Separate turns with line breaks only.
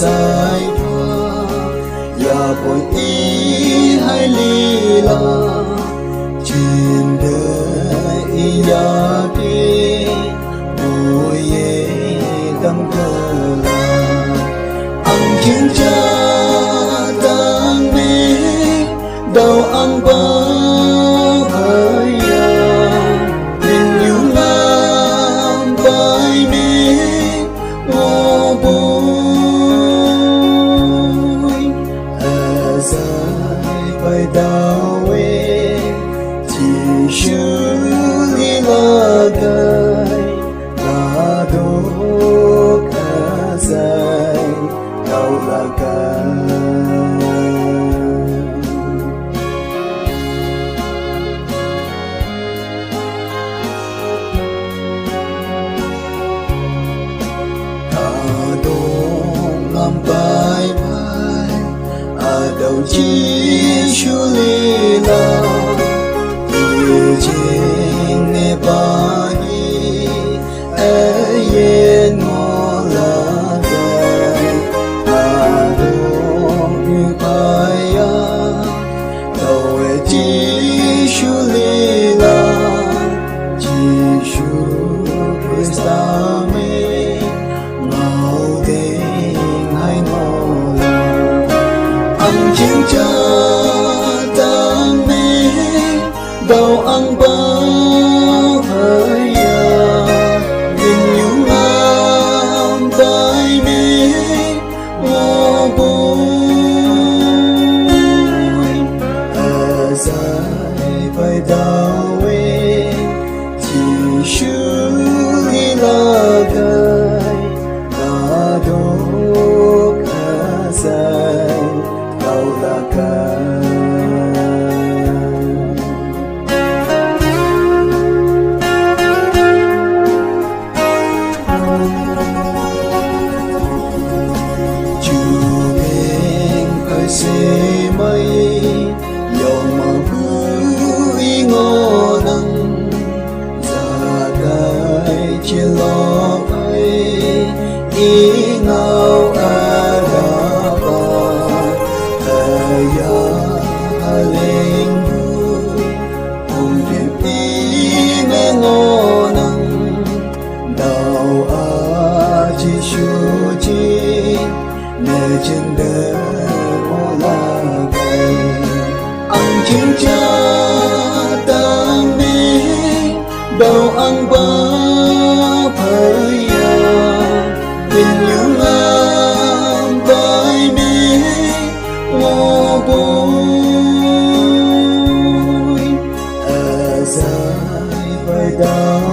sai thoa ya bồi ý hay lì la trên đời ya đi bồi ye gam thơ la ang chiến cha tang mê đầu ang bao hơi đau quê chỉ sư đi là gai là đô cả dài đau là cả làm bài bài đầu chi chu li la yêu chính nghe ba hi ye ngô la đời đồ như bài đầu chi chu li la chi chu Krista me ngầu tình hay ngô chiến cha tang mê đầu ang bao hơi tình nhung am tay mê ngô bôi dài vai đau quê chỉ sư đi là gai là đô cả dài đau là cả Chúa bên khơi xe mây dòng mà vui ngô nắng ra gai chia lo ấy ý ngao lên vui cùng niềm ý nghe ngô nắng đào chi chu chi nơi chân đời ngô la gầy ăn chiến cha tang mê đầu ăn bao thời tình nhung am bay mê ngô bôi dài vai đau